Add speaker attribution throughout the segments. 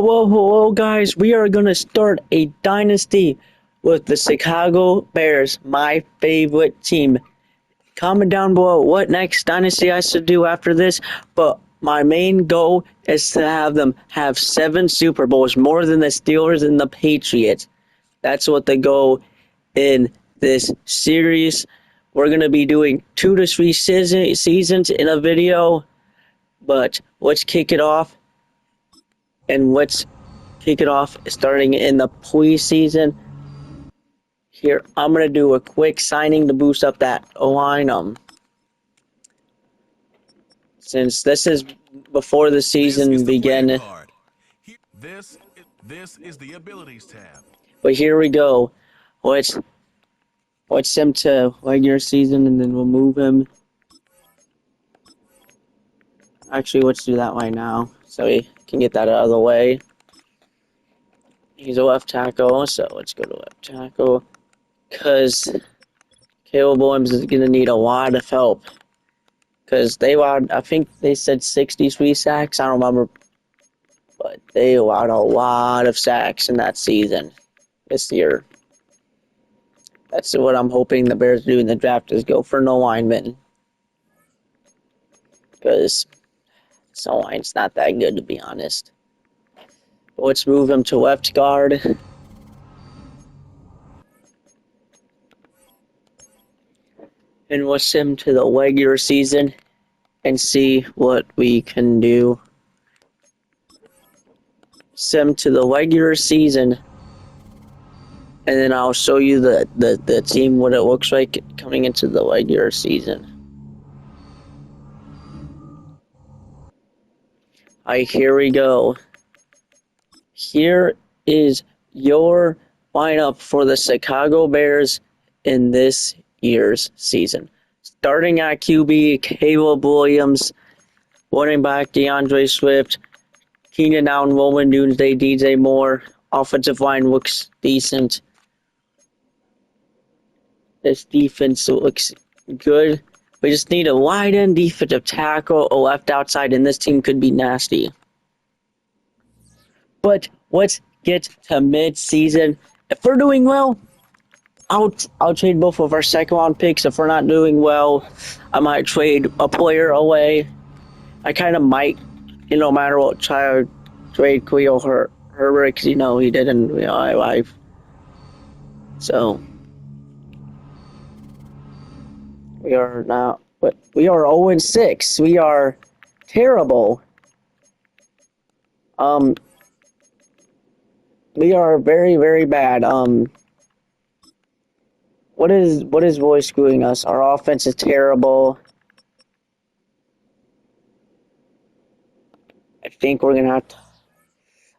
Speaker 1: Hello, guys. We are going to start a dynasty with the Chicago Bears, my favorite team. Comment down below what next dynasty I should do after this, but my main goal is to have them have 7 Super Bowls, more than the Steelers and the Patriots. That's what the goal in this series. We're going to be doing 2 to 3 seasons in a video, but let's kick it off. And let's kick it off starting in the preseason. Here, I'm going to do a quick signing to boost up that line. Since this is before the season began.
Speaker 2: This is the abilities tab.
Speaker 1: But here we go. Let's him to regular season and then we'll move him. Actually, let's do that right now so we can get that out of the way. He's a left tackle, so let's go to left tackle. Because Caleb Williams is going to need a lot of help. Because they allowed, I think they said 63 sacks. I don't remember. But they allowed a lot of sacks in that season this year. That's what I'm hoping the Bears do in the draft is go for no linemen. Because the line's not that good, to be honest. But let's move him to left guard. And let's him to the regular season and see what we can do. Send him to the regular season, and then I'll show you the team, what it looks like coming into the regular season. Alright, here we go. Here is your lineup for the Chicago Bears in this year's season. Starting at QB, Caleb Williams. Running back, DeAndre Swift. Keenan Allen, Roman Doomsday, DJ Moore. Offensive line looks decent. This defense looks good. We just need a wide end defensive tackle, a left outside, and this team could be nasty. But let's get to mid-season. If we're doing well, I'll trade both of our second round picks. If we're not doing well, I might trade a player away. I kind of might, no matter what, try to trade Khalil Herbert because he didn't in my life. So we are now, but we are 0-6. We are terrible. We are very, very bad. What is really screwing us? Our offense is terrible. I think we're gonna have to.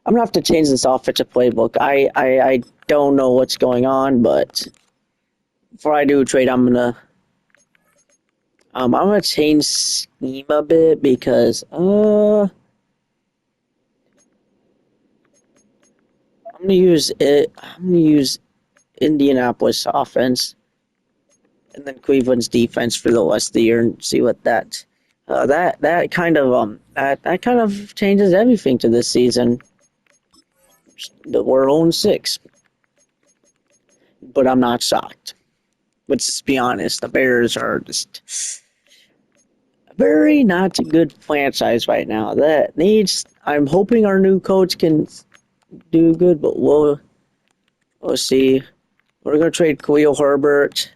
Speaker 1: I'm gonna have to change this offensive playbook. I don't know what's going on, but before I do trade, I'm gonna change scheme a bit because I'm gonna use Indianapolis offense and then Cleveland's defense for the rest of the year and see what that kind of changes everything to this season. We're 0-6, but I'm not shocked. Let's just be honest. The Bears are just a very not good franchise right now. I'm hoping our new coach can do good, but we'll see. We're gonna trade Khalil Herbert,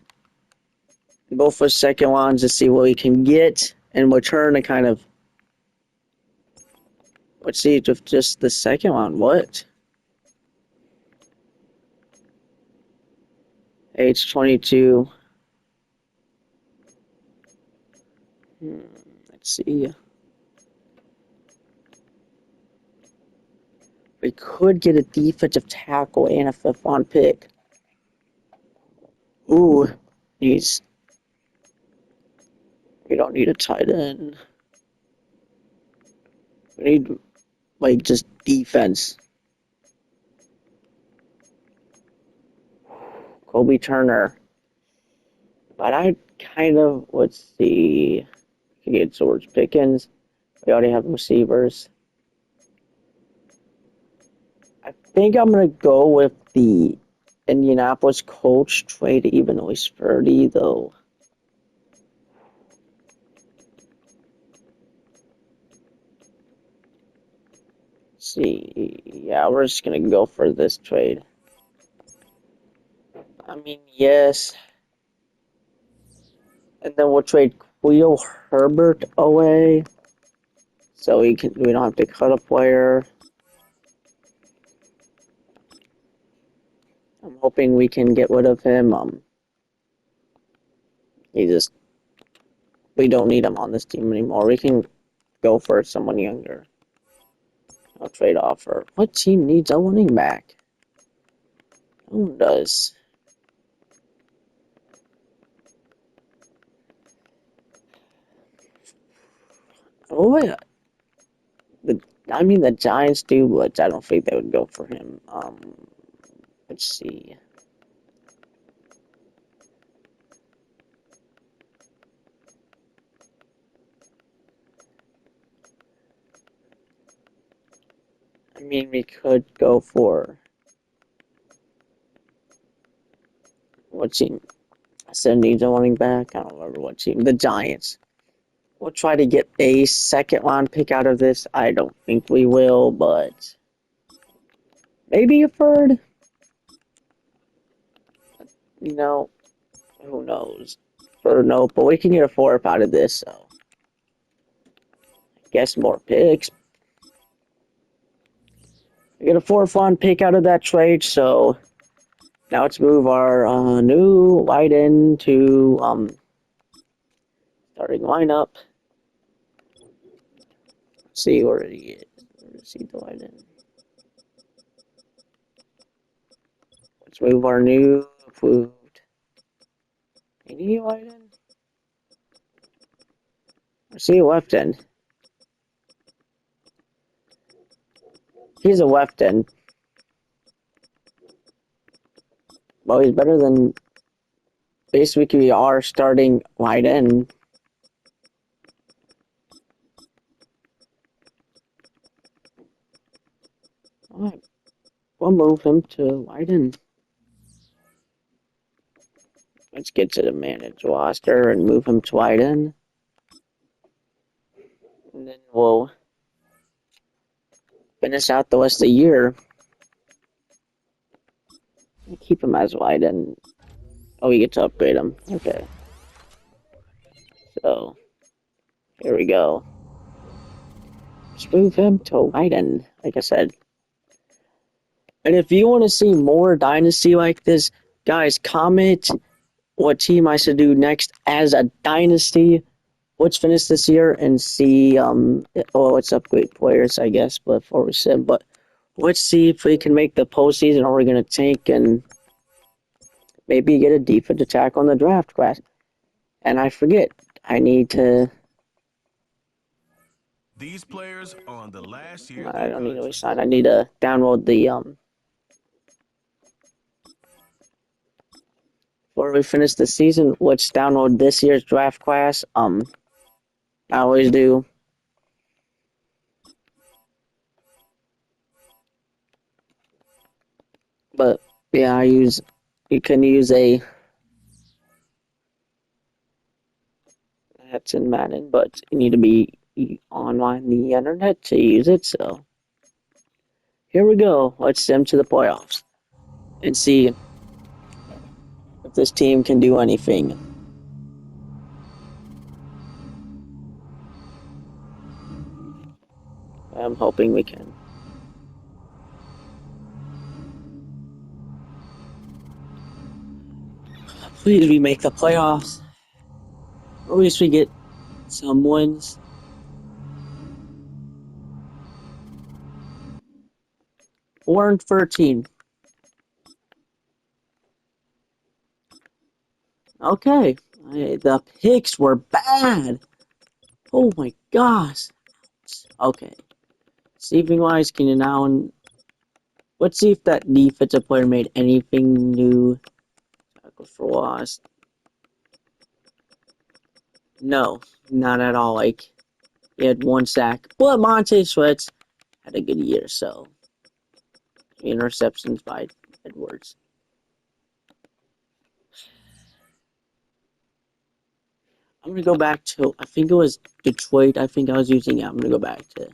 Speaker 1: both for second rounds, to see what we can get in return to kind of. Let's see if just the second round. What? Age 22. Let's see. We could get a defensive tackle and a 5th round pick. Ooh, we don't need a tight end. We need just defense. Kobe Turner. But let's see. We can get George Pickens. We already have receivers. think I'm gonna go with the Indianapolis Colts trade, even though he's 30, though. Let's see, yeah, we're just gonna go for this trade. I mean, yes, and then we'll trade Khalil Herbert away, so we don't have to cut a player. I'm hoping we can get rid of him. We don't need him on this team anymore. We can go for someone younger. I'll trade offer. What team needs a running back? No one does. Oh yeah, the Giants do, but I don't think they would go for him. Let's see. I mean, we could go for what team? Said needs a running back. I don't remember what team. The Giants. We'll try to get a second round pick out of this. I don't think we will, but maybe a third. You know, who knows? Or no, but we can get a fourth out of this, so I guess more picks. We get a fourth round pick out of that trade, so now let's move our new wide end to starting lineup. Let's see where he is. Let's see the wide end. Let's move our new approved. Any wide end? Let's see left end. He's a left end. Well, he's better than basically our starting wide end. Alright, we'll move him to wide end. Let's get to the manage roster and move him to wide end. And then we'll finish out the rest of the year. Keep him as wide end. Oh, we get to upgrade him. Okay. So, here we go. Let's move him to wide end, like I said. And if you want to see more Dynasty like this, guys, comment what team I should do next as a Dynasty. Let's finish this year and see, let's upgrade players, I guess, before we said, but let's see if we can make the postseason or we're going to tank and maybe get a defensive attack on the draft class. And I forget, I need to...
Speaker 2: These players are on the last year of
Speaker 1: I
Speaker 2: their
Speaker 1: don't need to
Speaker 2: contract.
Speaker 1: resign. I need to download the, before we finish the season, let's download this year's draft class. I always do. But, yeah, you can use that's in Madden, but you need to be online the internet to use it, so. Here we go. Let's send to the playoffs and see if this team can do anything. I'm hoping we can. Please, we make the playoffs. Or at least we get some wins. We're in 13. Okay. The picks were bad. Oh my gosh. Okay. Receiving wise, can you now... Let's see if that defensive player made anything new. Tackle for loss. No, not at all. Like, he had one sack. But Monte Sweats had a good year, so interceptions by Edwards. I'm gonna go back to, I think it was Detroit. I think I was using it. I'm gonna go back to.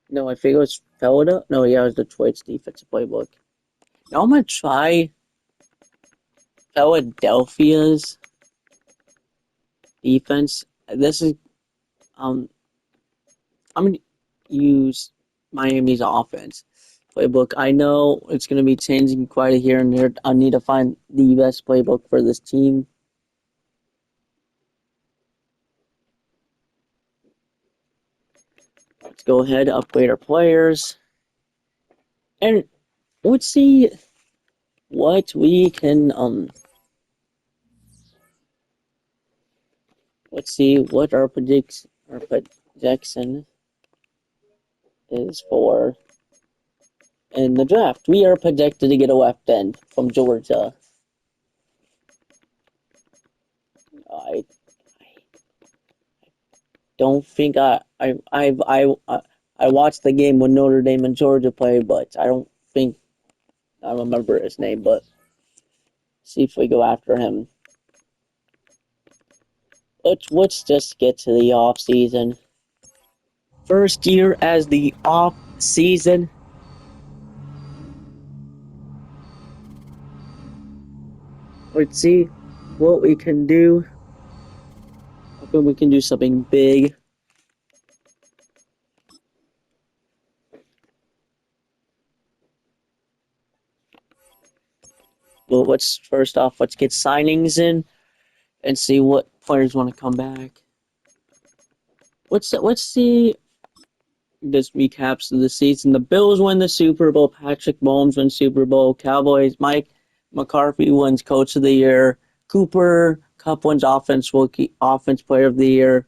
Speaker 1: No, I think it was Philadelphia. No, yeah, it was Detroit's defensive playbook. Now I'm gonna try Philadelphia's defense. This is um I'm gonna use Miami's offense playbook. I know it's gonna be changing quite a here and there. I need to find the best playbook for this team. Let's go ahead, upgrade our players, and let's see what we can let's see what our projection is for in the draft. We are projected to get a left end from Georgia. I don't think I watched the game when Notre Dame and Georgia played, but I don't think I remember his name. But see if we go after him. Let's just get to the off season. First year as the off season. Let's see what we can do. I think we can do something big. Well, let's get signings in and see what players want to come back. Let's see this recaps of the season. The Bills win the Super Bowl. Patrick Mahomes wins Super Bowl. Cowboys. Mike McCarthy wins Coach of the Year. Cooper Kupp wins Offense Player of the Year.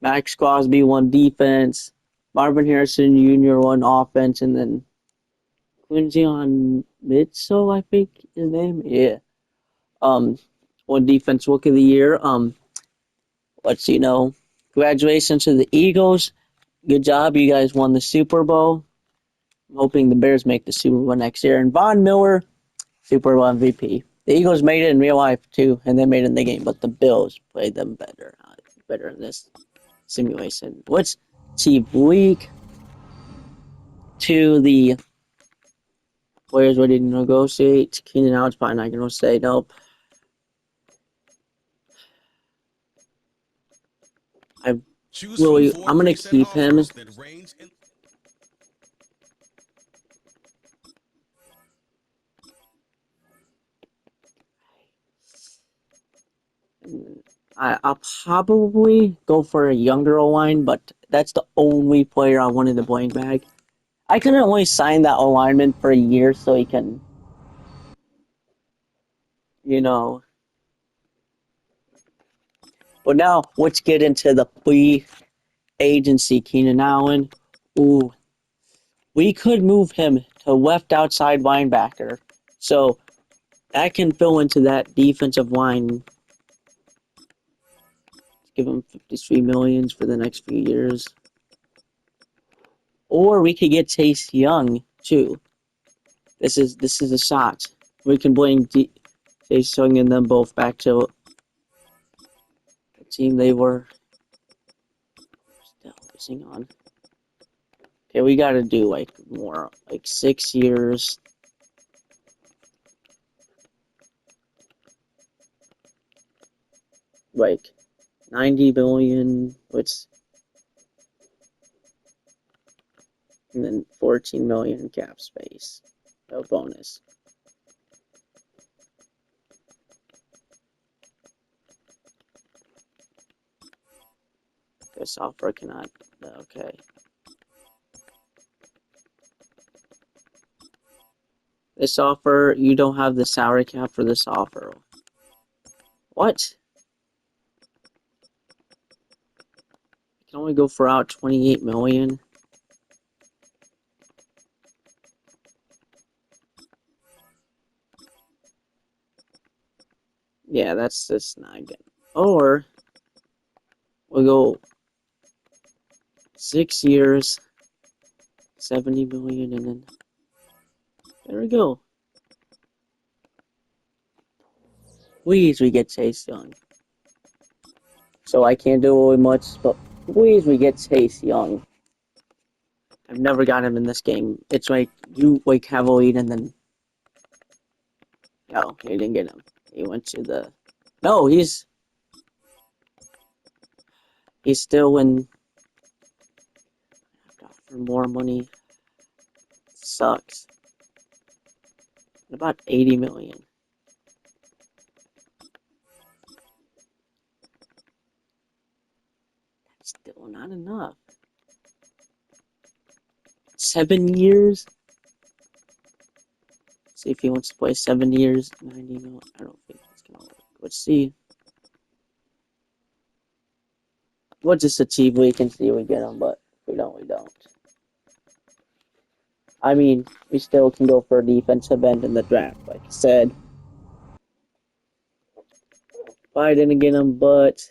Speaker 1: Max Crosby won Defense. Marvin Harrison Jr. won Offense, and then Quincy on Mitchell, I think his name. Yeah. Won Defense Rookie of the Year. Let's see, congratulations to the Eagles. Good job, you guys won the Super Bowl. I'm hoping the Bears make the Super Bowl next year. And Von Miller, Super Bowl MVP. The Eagles made it in real life too, and they made it in the game, but the Bills played them better in this simulation. Let's see, week 2, the players ready to negotiate. Keenan Allen's probably not going to say nope. I'm going to keep him. I'll probably go for a younger O-line, but that's the only player I wanted to bring back. I couldn't only sign that O-lineman for a year so he can, But now, let's get into the free agency, Keenan Allen. Ooh, we could move him to left outside linebacker. So that can fill into that defensive line. Give him $53 million for the next few years. Or we could get Chase Young too. This is a shot. We can bring Chase Young and them both back to the team they were. Still missing on. Okay, we gotta do like more, like 6 years. Like 90 billion, and then 14 million cap space. No bonus. This offer cannot. Okay. This offer, you don't have the salary cap for this offer. What? You can only go for out 28 million. Yeah, that's just not good. Or we'll go 6 years, 70 million, and then there we go. Please, we get Chase Young. So I can't do much, but please, we get Chase Young. I've never got him in this game. It's like you like have a lead and then no, he didn't get him. He went to the no. He's still in. For more money. Sucks. About 80 million. That's still not enough. 7 years? See if he wants to play 7 years. 90 million. I don't think it's gonna work. Let's see. We'll just achieve we can see if we get him, but if we don't, we don't. I mean, we still can go for a defensive end in the draft, like I said. I didn't get him, but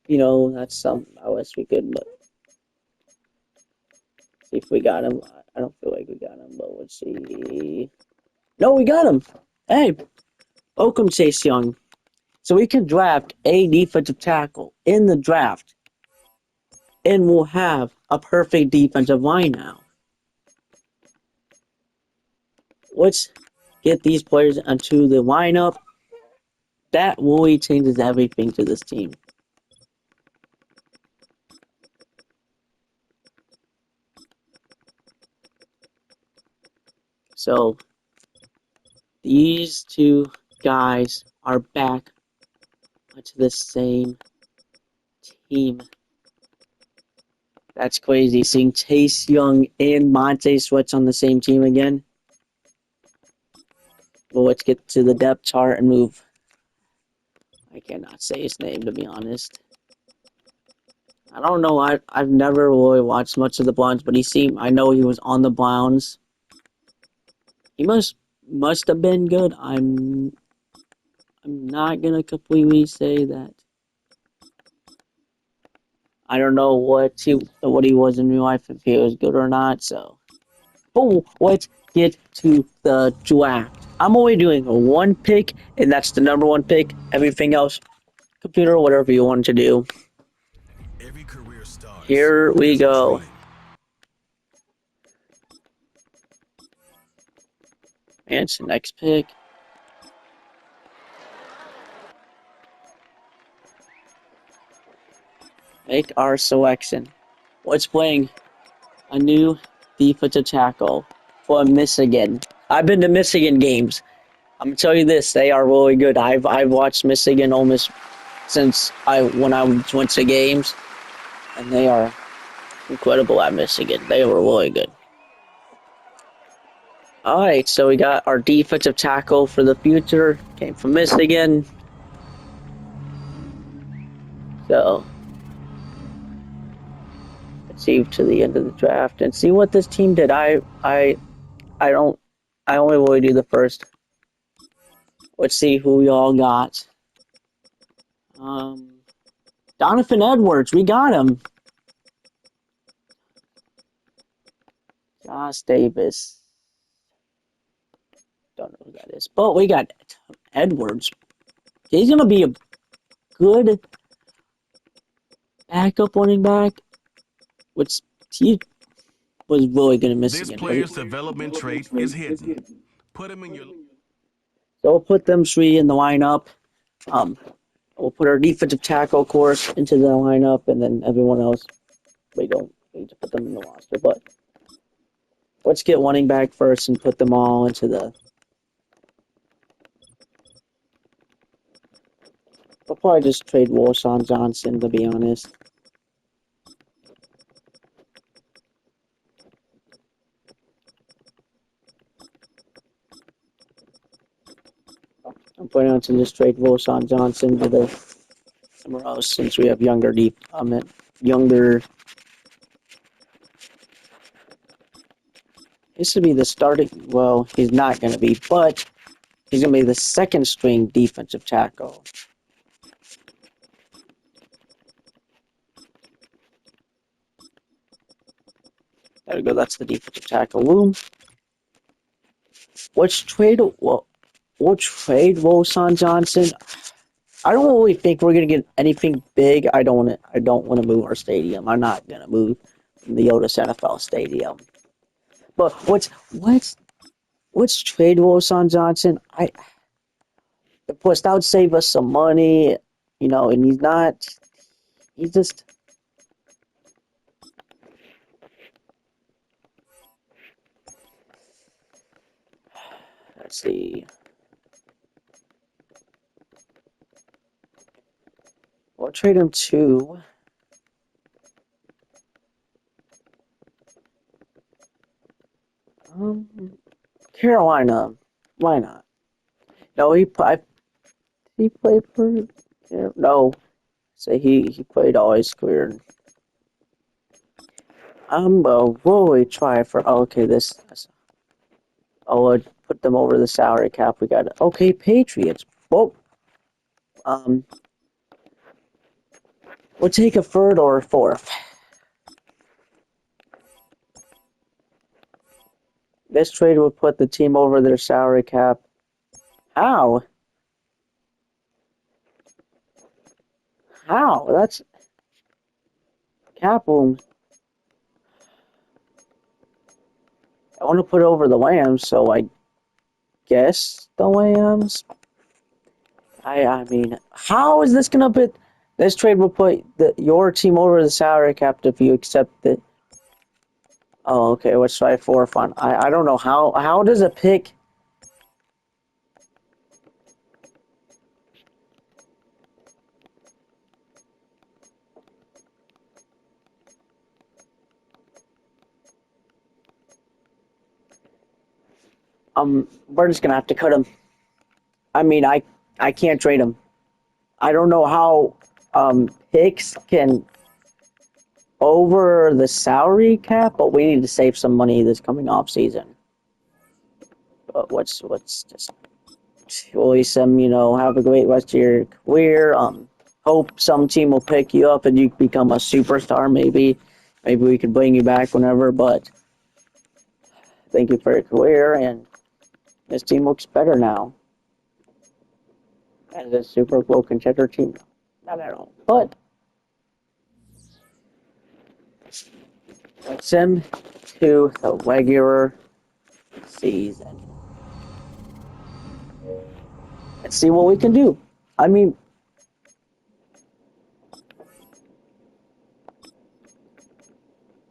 Speaker 1: you know, that's something I wish we could, but see if we got him. I don't feel like we got him, but let's see. No, we got him. Hey, welcome, Chase Young. So we can draft a defensive tackle in the draft, and we'll have a perfect defensive line now. Let's get these players onto the lineup. That really changes everything to this team. So these two guys are back onto the same team. That's crazy, seeing Chase Young and Monte Sweats on the same team again. Well, let's get to the depth chart and move. I cannot say his name, to be honest. I don't know. I've never really watched much of the Browns, but I know he was on the Browns. He must have been good. I'm not gonna completely say that. I don't know what he was in real life, if he was good or not. So, oh, let's get to the draft. I'm only doing a one pick, and that's the number one pick. Everything else, computer, whatever you want to do.
Speaker 2: Every career starts.
Speaker 1: Here we go. And it's the next pick. Make our selection. Let's playing a new defensive tackle for Michigan. I've been to Michigan games. I'm gonna tell you this: they are really good. I've watched Michigan almost since when I went to games, and they are incredible at Michigan. They were really good. All right, so we got our defensive tackle for the future. Came from Michigan. So let's see to the end of the draft and see what this team did. I only really do the first. Let's see who we all got. Donovan Edwards, we got him. Josh Davis. Don't know who that is. But we got Edwards. He's going to be a good backup running back, which he was really good at Michigan.
Speaker 2: This player's development trait is hidden. Put him in your...
Speaker 1: So we'll put them three in the lineup. We'll put our defensive tackle course into the lineup, and then everyone else, we don't need to put them in the roster. But let's get running back first and put them all into the... I'll probably just trade Wilson Johnson, to be honest. I'm planning on to just trade Wilson Johnson to the somewhere else since we have younger. This should be the starting. Well, he's not going to be, but he's going to be the second string defensive tackle. There we go. That's the defensive tackle. Boom. Which trade? Well, we'll trade Wilson Johnson. I don't really think we're gonna get anything big. I don't want to. I don't want to move our stadium. I'm not gonna move the Otis NFL Stadium. But let's trade Wilson Johnson. Plus that would save us some money, you know. And he's not. He's just. Let's see. We'll trade him to. Carolina. Why not? No, he played for. Yeah, no, so he played all his career. Well, we try for. Oh, okay, this. I'll put them over the salary cap. We got okay, Patriots. Well, um, we'll take a third or a fourth. This trade would put the team over their salary cap. How? How? That's cap room. I want to put over the Lambs, so I guess the Lambs. I mean, how is this gonna put? This trade will put your team over the salary cap if you accept it. Oh, okay. Let's try for fun. I don't know how does a pick. We're just gonna have to cut him. I mean, I can't trade him. I don't know how picks can over the salary cap, but we need to save some money this coming off season. But what's just Willie you know, have a great rest of your career. Hope some team will pick you up and you become a superstar. Maybe we can bring you back whenever. But thank you for your career, and this team looks better now as a Super Bowl contender team. Not at all, but let's send to the regular season. Let's see what we can do. I mean,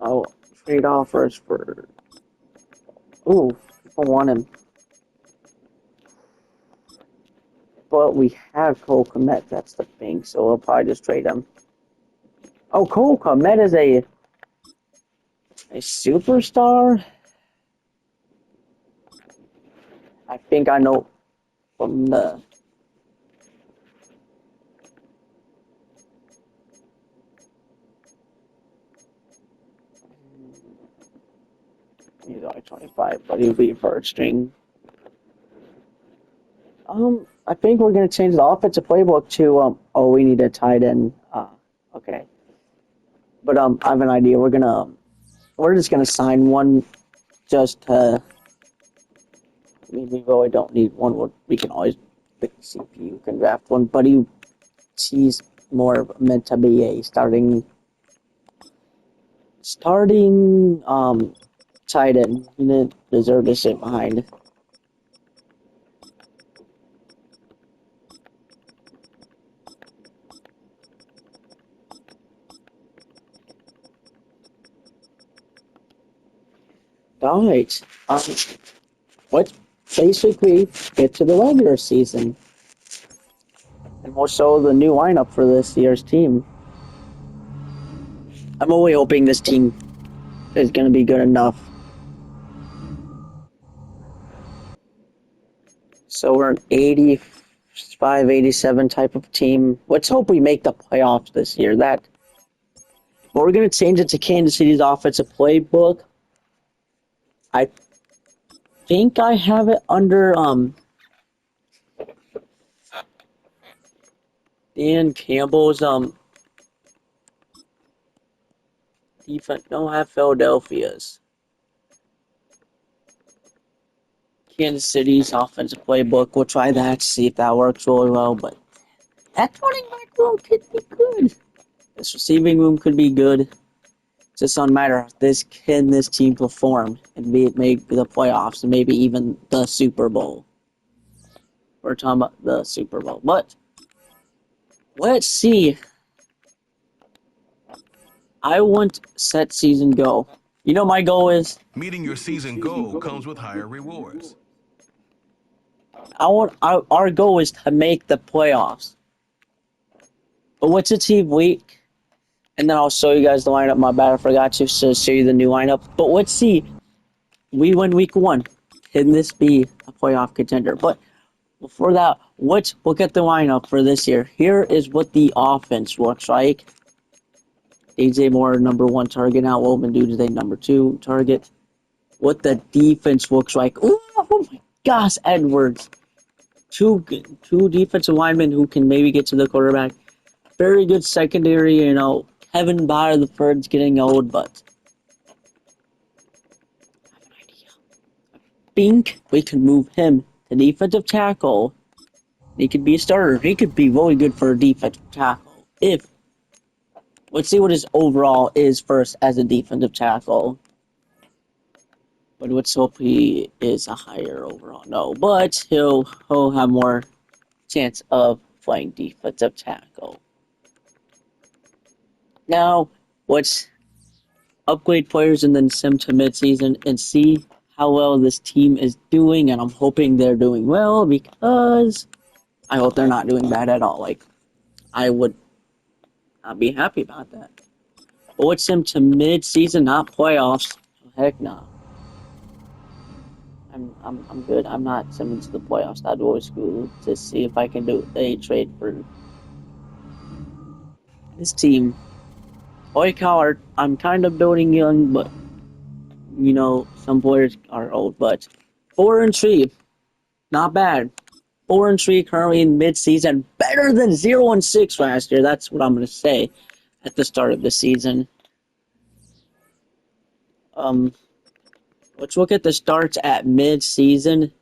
Speaker 1: oh, trade offers for. Ooh, people want him. But we have Cole Kmet, that's the thing, so we'll probably just trade him. Oh, Cole Kmet is a superstar? I think I know from the. He's only 25, but he'll be a third string. I think we're gonna change the offensive playbook to oh, we need a tight end. Okay. But I have an idea. We're just gonna sign one just I mean, we really don't need one. We can always the CPU can draft one, but he's more meant to be a starting tight end. He didn't deserve to sit behind. All right. Let's basically get to the regular season, and we'll show the new lineup for this year's team. I'm only hoping this team is going to be good enough. So we're an 85, 87 type of team. Let's hope we make the playoffs this year. But we're going to change it to Kansas City's offensive playbook. I think I have it under Dan Campbell's defense. Don't have Philadelphia's. Kansas City's offensive playbook. We'll try that, see if that works really well. But that running back room could be good. This receiving room could be good. It's just on matter of this can this team perform and make the playoffs and maybe even the Super Bowl. We're talking about the Super Bowl. But let's see. I want set season goal. You know my goal is
Speaker 2: Meeting your season goal comes with higher rewards.
Speaker 1: our goal is to make the playoffs. But what's a team week? And then I'll show you guys the lineup. My bad, I forgot to show you the new lineup. But let's see. We win week 1. Can this be a playoff contender? But before that, let's look at the lineup for this year. Here is what the offense looks like. DJ Moore, number 1 target now. Woven Doomsday, number 2 target. What the defense looks like. Ooh, oh my gosh, Edwards. Two defensive linemen who can maybe get to the quarterback. Very good secondary, Kevin Byard the third's getting old, but I have an idea. I think we can move him to defensive tackle. He could be a starter. He could be really good for a defensive tackle. Let's see what his overall is first as a defensive tackle. But let's hope he is a higher overall. No, but he'll have more chance of playing defensive tackle. Now, let's upgrade players and then send to midseason and see how well this team is doing. And I'm hoping they're doing well because I hope they're not doing bad at all. Like, I would not be happy about that. But let's send to midseason, not playoffs. Heck no. I'm good. I'm not sending to the playoffs. I'd always go to see if I can do a trade for this team. Like how I'm kind of building young, but some players are old. But 4-3, not bad. 4-3 currently in mid-season, better than 0-6 last year. That's what I'm gonna say at the start of the season. Let's look at the starts at mid-season.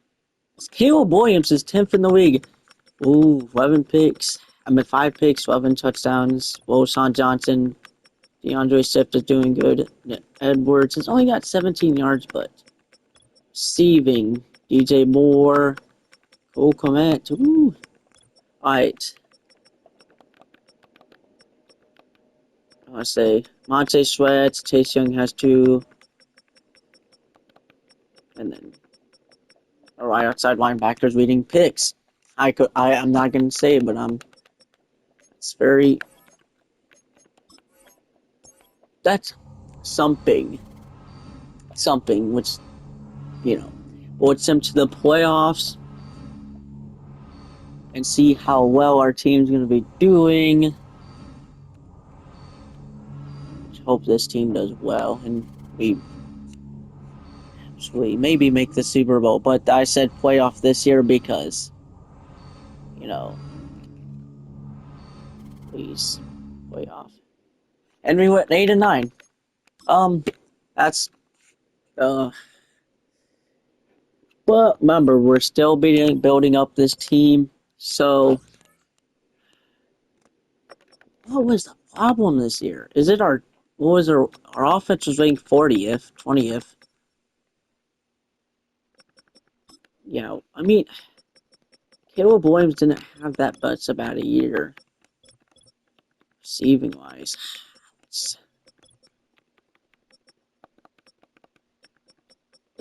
Speaker 1: Caleb Williams is 10th in the league. Ooh, 11 picks. 5 picks, 11 touchdowns. Wilson Johnson, DeAndre Swift is doing good. Edwards has only got 17 yards, but receiving. DJ Moore. Cole Komet. Ooh. Alright. I want to say Monte Sweat. Chase Young has 2. And then our right outside linebackers leading picks. I'm not gonna say it, but it's very that's something which puts them to the playoffs and see how well our team's gonna be doing. Just hope this team does well and we maybe make the Super Bowl. But I said playoff this year because please playoff. And we went 8-9. That's but remember, we're still building up this team. So what was the problem this year? Is it our offense was ranked 40th, 20th? I mean, Caleb Williams didn't have that much about a year, receiving wise.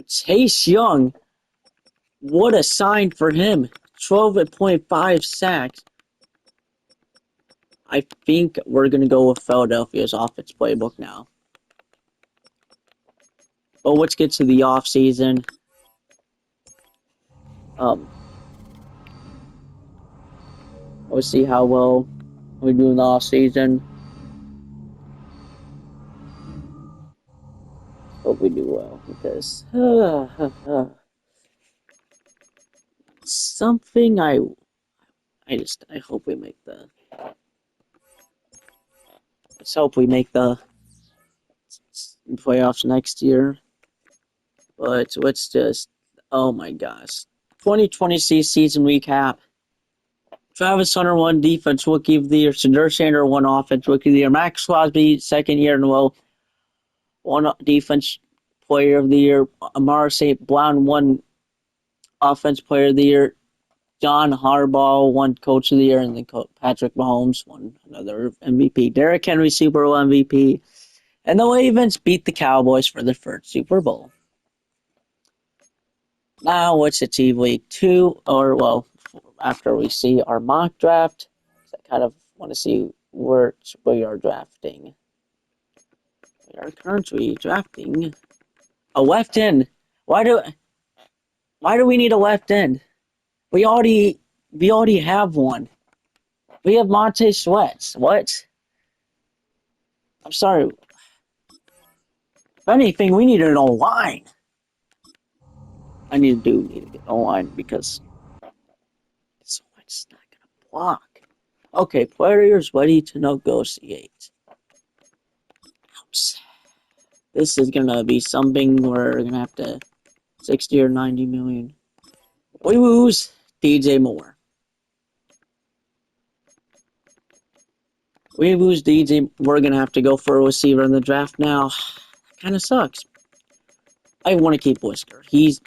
Speaker 1: Chase Young, what a sign for him! 12.5 sacks. I think we're gonna go with Philadelphia's offense playbook now. But let's get to the off season. We'll see how well we do in the off season. Hope we do well because something I hope we make the. Let's hope we make the playoffs next year. But let's just Oh my gosh. 2020 season recap. Travis Hunter won Defense Rookie of the Year. Shadur Sanders won Offense Rookie of the Year. Max Crosby, second year in a row, won Defense Player of the Year. Amara St. Brown won Offense Player of the Year. John Harbaugh won Coach of the Year, and then Patrick Mahomes won another MVP. Derrick Henry, Super Bowl MVP. And the Ravens beat the Cowboys for their first Super Bowl. Now let's achieve week 2, or well, after we see our mock draft. I kind of want to see where we are drafting. We are currently drafting a left end. Why do we need a left end? We already have one. We have Monte Sweats. What? I'm sorry. If anything, we need an O-line. I need to get an O-line because Sweats not gonna block. Okay, players ready to negotiate. Ouch. This is gonna be something where we're gonna have to 60 or 90 million. We lose DJ Moore. We lose DJ. We're gonna have to go for a receiver in the draft now. Kind of sucks. I want to keep Whisker. He's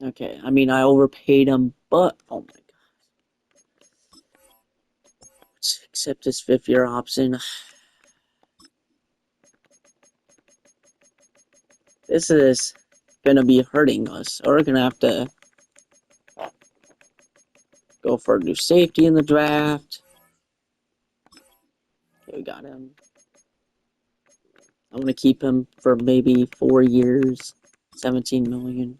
Speaker 1: okay. I mean, I overpaid him, but oh my god. Let's accept his 5th-year option. This is gonna be hurting us. Or we're gonna have to go for a new safety in the draft. Okay, we got him. I'm gonna keep him for maybe 4 years, 17 million.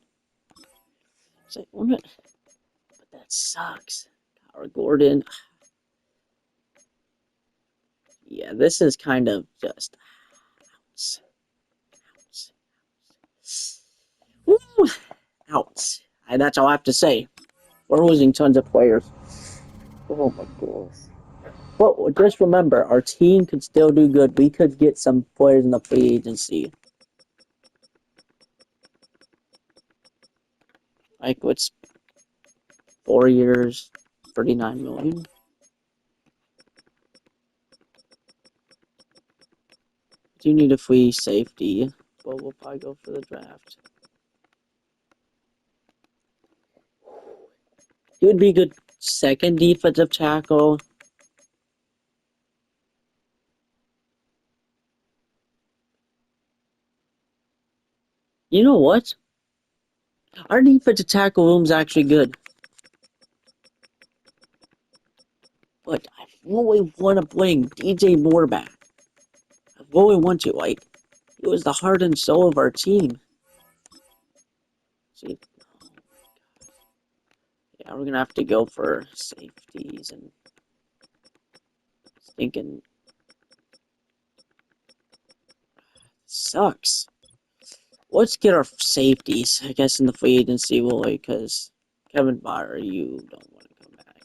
Speaker 1: So, but that sucks. Howard Gordon. Yeah, this is kind of just ouch. Woo! Ouch. That's all I have to say. We're losing tons of players. Oh my gosh. But just remember, our team could still do good. We could get some players in the free agency. Like, what's 4 years, 39 million? Do need a free safety, but we'll probably go for the draft. He would be good second defensive tackle. You know what? Our defensive tackle room's actually good. But I really want to bring DJ Moore back. I really want to. Like, he was the heart and soul of our team. See, yeah, we're gonna have to go for safeties and thinking sucks. Let's get our safeties, I guess, in the free agency, will we? Because Kevin Byer, you don't want to come back.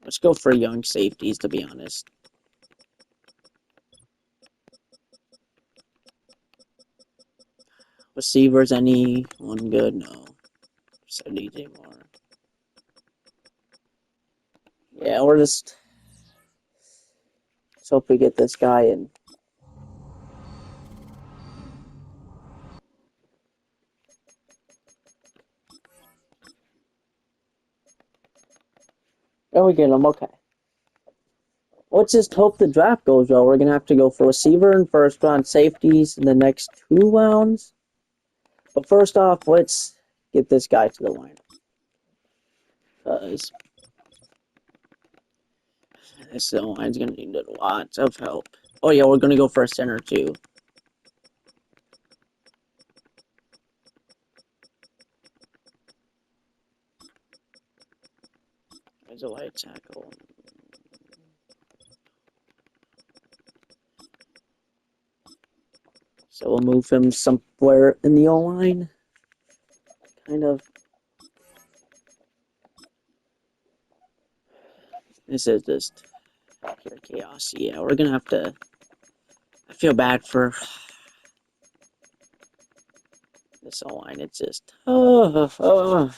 Speaker 1: Let's go for young safeties, to be honest. Receivers, anyone good? No. So DJ Moore. Yeah, we're just. Let's hope we get this guy in. And we get him, okay. Let's just hope the draft goes well. We're going to have to go for receiver and first round safeties in the next 2 rounds. But first off, let's get this guy to the line. Because this line's going to need lots of help. Oh yeah, we're going to go for a center too. There's a right tackle. So we'll move him somewhere in the O-line. Kind of. This is just pure chaos. Yeah, we're going to have to. I feel bad for This line, it's just Okay,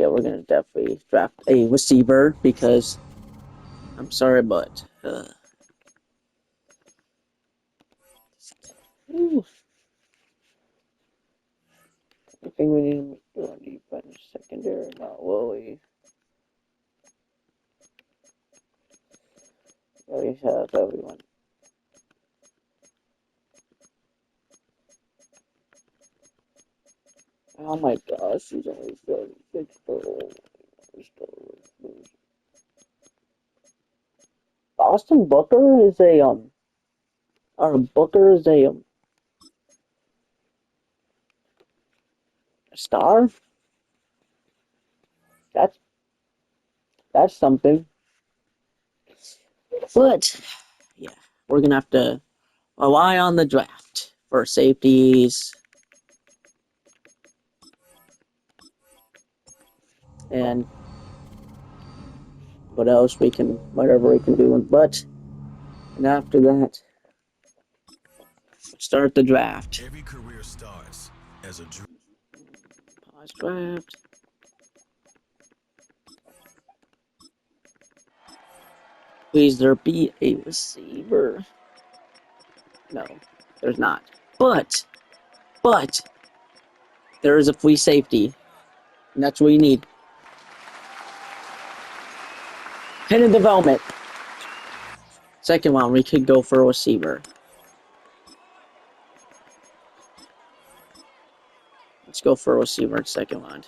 Speaker 1: we're gonna definitely draft a receiver because I'm sorry, but ooh, I think we need to do a defense secondary, not Willie. We have everyone. Oh my gosh, he's only 36 old. Austin Booker is or Booker is a star. That's that's something. But yeah, we're gonna have to rely on the draft for safeties and what else whatever we can do. And after that, start the draft.
Speaker 2: Every career starts as a dream.
Speaker 1: Pause draft. Please, there be a receiver. No, there's not. But there is a free safety, and that's what you need. Hidden development. Second round, we could go for a receiver. Let's go for a receiver in second round.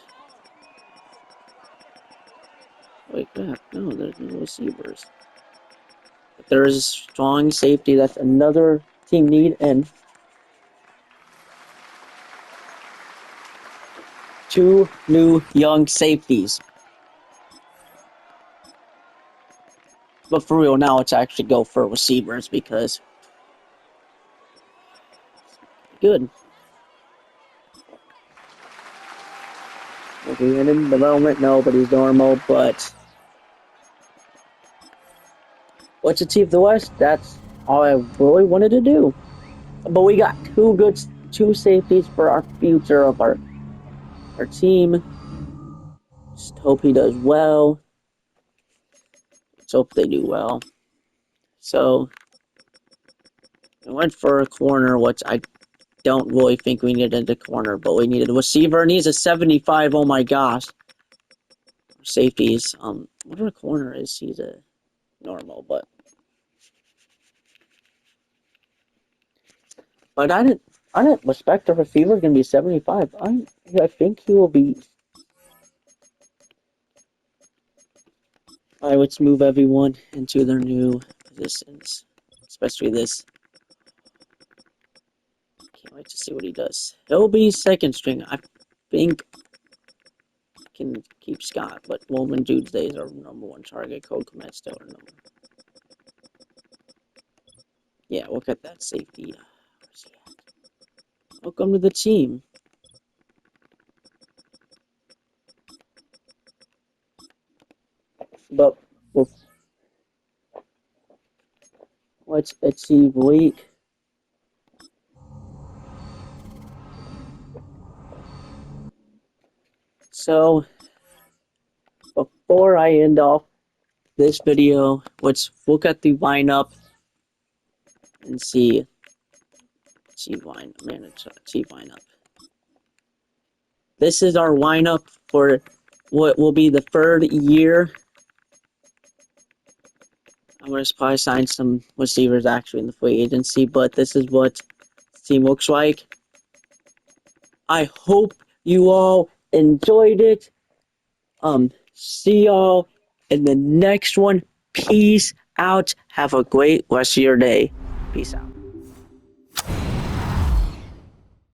Speaker 1: Wait, crap. No, there's no receivers. But there is a strong safety. That's another team need, and two new young safeties. But for real, now it's actually go for receivers because good. Okay, hidden development, no, but he's normal, but what's a team of the West? That's all I really wanted to do. But we got two safeties for our future of our team. Just hope he does well. Let's hope they do well. So I went for a corner, which I don't really think we needed a corner, but we needed a receiver, and he's a 75. Oh my gosh. Safeties. What a corner is? He's a normal, but I didn't expect a receiver gonna be 75. I think he will be. Alright, let's move everyone into their new positions, especially this. Can't wait to see what he does. He'll be second string. I think can keep Scott, but Woman Doomsday is our number one target. Code Command still our number. Yeah, look at that safety. Where's he at? Welcome to the team. But well, let's achieve week. So before I end off this video, let's look at the lineup and see lineup. This is our lineup for what will be the third year. I'm going to probably sign some receivers actually in the free agency, but this is what the team looks like. I hope you all enjoyed it. See y'all in the next one. Peace out. Have a great rest of your day. Peace out.